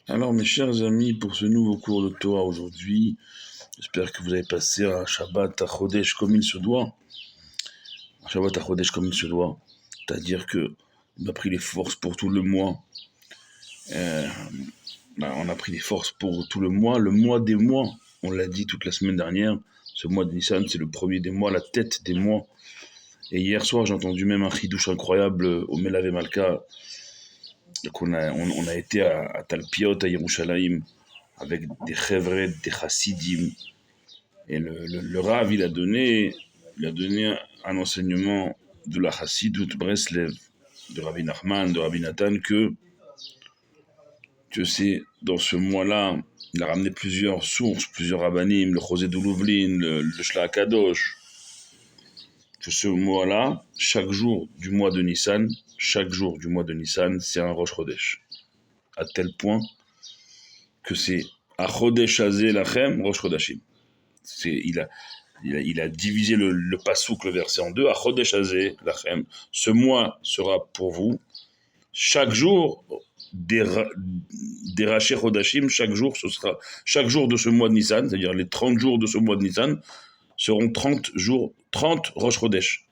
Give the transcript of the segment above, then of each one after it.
Alors mes chers amis, pour ce nouveau cours de Torah aujourd'hui, j'espère que vous avez passé un Shabbat à Chodesh comme il se doit. Un Shabbat à Chodesh comme il se doit, c'est-à-dire que on a pris les forces pour tout le mois. Euh, on a pris les forces pour tout le mois des mois. On l'a dit toute la semaine dernière, ce mois de Nissan, c'est le premier des mois, la tête des mois. Et hier soir, j'ai entendu même un chidouche incroyable au Melavé Malka. Donc on a été à Talpiot, à Yerushalayim, avec des chevret, des chassidim. Et le Rav, il a donné un enseignement de la Chassidut Breslev, de Rabbi Nachman, de Rabbi Nathan, que c'est dans ce mois-là, il a ramené plusieurs sources, plusieurs rabbanim, le Chosé de Louvlin, le Shla Kadosh, que ce mois-là, chaque jour du mois de Nissan, c'est un Rosh Chodesh. À tel point que c'est à Chodesh Hazé Lachem, Rosh Chodashim. Il a divisé le pasouk, le verset en deux. À Chodesh Hazé Lachem, ce mois sera pour vous. Chaque jour, des Raché Chodashim, chaque jour de ce mois de Nissan, c'est-à-dire les 30 jours de ce mois de Nissan, seront 30 jours, 30 Rosh Chodesh.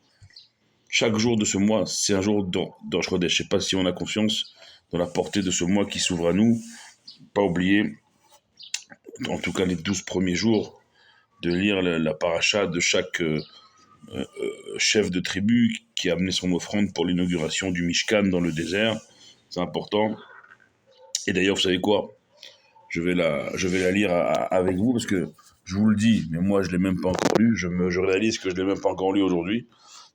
Chaque jour de ce mois, c'est un jour dans Rosh Chodesh. Je ne sais pas si on a confiance dans la portée de ce mois qui s'ouvre à nous. Pas oublier, en tout cas les 12 premiers jours, de lire la paracha de chaque chef de tribu qui a amené son offrande pour l'inauguration du Mishkan dans le désert. C'est important. Et d'ailleurs, vous savez quoi? Je vais la lire avec vous parce que je vous le dis, mais moi je ne l'ai même pas encore lu. Je réalise que je ne l'ai même pas encore lu aujourd'hui.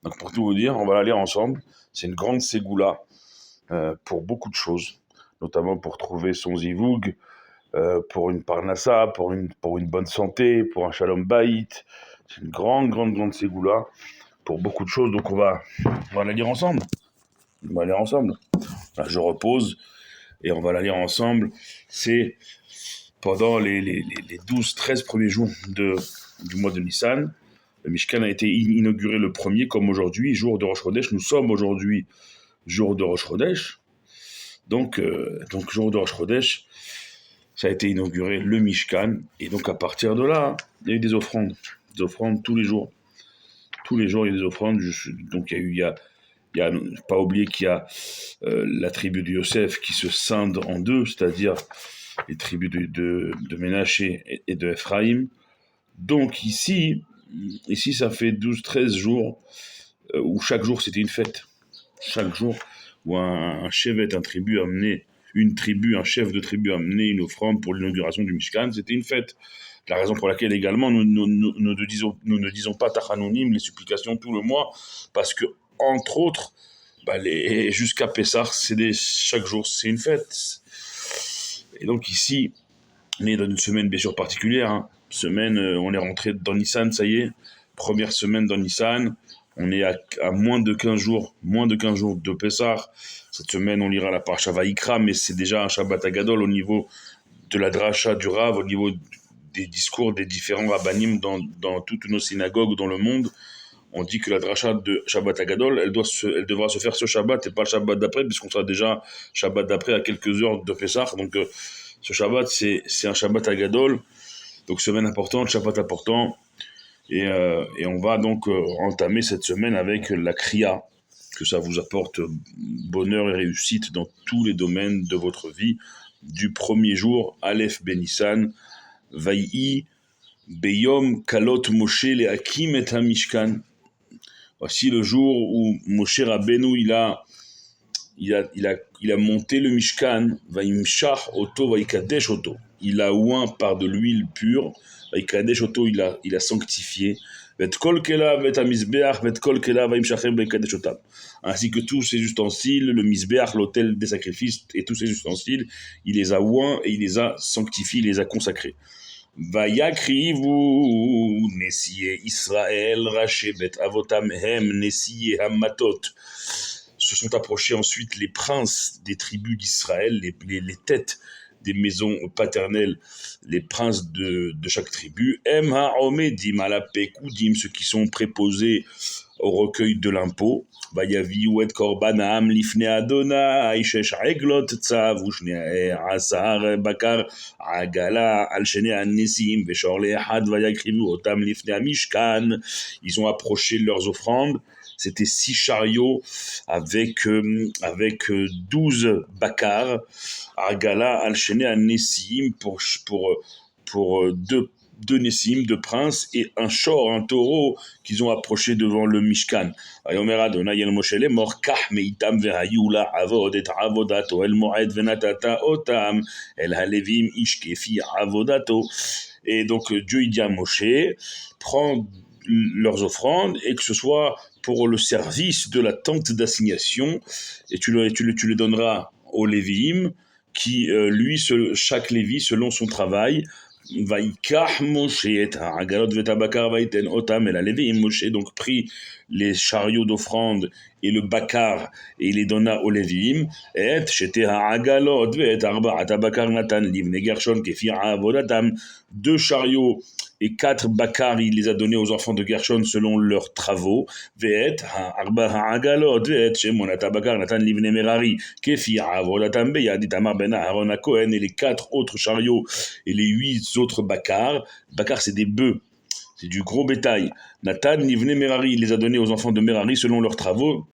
Donc pour tout vous dire, on va la lire ensemble. C'est une grande ségoula pour beaucoup de choses, notamment pour trouver son zivoug, pour une parnassa, pour une bonne santé, pour un shalom bayit. C'est une grande ségoula pour beaucoup de choses. Donc on va la lire ensemble. Là, je repose et on va la lire ensemble. C'est pendant les 12-13 premiers jours du mois de Nissan. Le Mishkan a été inauguré le premier, comme aujourd'hui, jour de Rosh Chodesh. Nous sommes aujourd'hui jour de Rosh Chodesh. Donc jour de Rosh Chodesh, ça a été inauguré le Mishkan. Et donc, à partir de là, il y a eu des offrandes tous les jours. Tous les jours, il y a des offrandes. Donc, il y a pas oublier qu'il y a la tribu de Yosef qui se scinde en deux, c'est-à-dire les tribus de Ménaché et de Ephraïm. Donc, ici, ça fait 12-13 jours où chaque jour, c'était une fête. Chaque jour où un chevet, un chef de tribu a amené une offrande pour l'inauguration du Mishkan, c'était une fête. La raison pour laquelle également nous ne disons pas Tachanonim, les supplications tout le mois, parce que, entre autres, jusqu'à Pessah, chaque jour c'est une fête. Et donc ici, on est dans une semaine bien sûr particulière. On est rentré dans Nissan, ça y est, première semaine dans Nissan. On est à moins de 15 jours de Pessah. Cette semaine, on lira la Parasha Vayikra, mais c'est déjà un Shabbat Agadol au niveau de la dracha du Rav, au niveau des discours des différents rabbanim dans toutes nos synagogues dans le monde. On dit que la dracha de Shabbat Agadol, elle devra se faire ce Shabbat et pas le Shabbat d'après, puisqu'on sera déjà Shabbat d'après à quelques heures de Pessah. Donc ce Shabbat, c'est un Shabbat Agadol. Donc semaine importante, Shabbat important. Et on va donc entamer cette semaine avec la Kriya, que ça vous apporte bonheur et réussite dans tous les domaines de votre vie. Du premier jour, Aleph Benissan, Vaïi, Beyom, Kalot, Moshe, Lehakim et Hamishkan. Voici le jour où Moshe Rabbeinu, il a monté le Mishkan, Vaïmshach Oto, Vaïkadesh Oto. Il a oint par de l'huile pure, Vaïkadesh Oto, il a sanctifié. Ainsi que tous ces ustensiles, le misbeach, l'autel des sacrifices, et tous ces ustensiles, il les a oints et il les a sanctifiés, il les a consacrés. Vayakrivu Nesiye Israël Rachebet Avotam Hem Nesiye Hamatot. Se sont approchés ensuite les princes des tribus d'Israël, les têtes des maisons paternelles, les princes de chaque tribu. Em Haomedim Alapekudim, ceux qui sont préposés au recueil de l'impôt. Vayaviu et korbanam lifne Adonai shesh eglot tzav ushne asar bakar agala al shene anesim veshor le'echad vayakrivu otam lifne mishkan. Ils ont approché leurs offrandes. C'était 6 chariots avec 12 bakars, agala al shene anesim pour deux Nessim, deux princes, et un shor, un taureau, qu'ils ont approché devant le Mishkan. Vayomer Adonai el Moshe lemor, kach meitam vehayu la avod et avodato el moed venatata otam el halevim ishkefi avodato. Et donc Dieu il dit à Moshe, prends leurs offrandes, et que ce soit pour le service de la tente d'assignation, et tu le donneras au Lévi'im, qui, chaque Lévi, selon son travail, Vaikach Moshe et Agalot vetabakar vaiten otam el aleviim. Moshe donc prit les chariots d'offrande et le bakar et il les donna aux Lévi'im. Et shete ha'agalot vet arba'at bakar natan livne Gershon kefi avodatam. 2 chariots et 4 bakar, il les a donnés aux enfants de Gershon selon leurs travaux. Vet arba ha'agalot vet shemon bakar natan livne Merari kefi avodatam beyad Itamar ben Aaron à Cohen. Et les 4 autres chariots et les 8 autres bakar. Bakar, c'est des bœufs, c'est du gros bétail. Nathan, Nivne, Merari, il les a donnés aux enfants de Merari selon leurs travaux.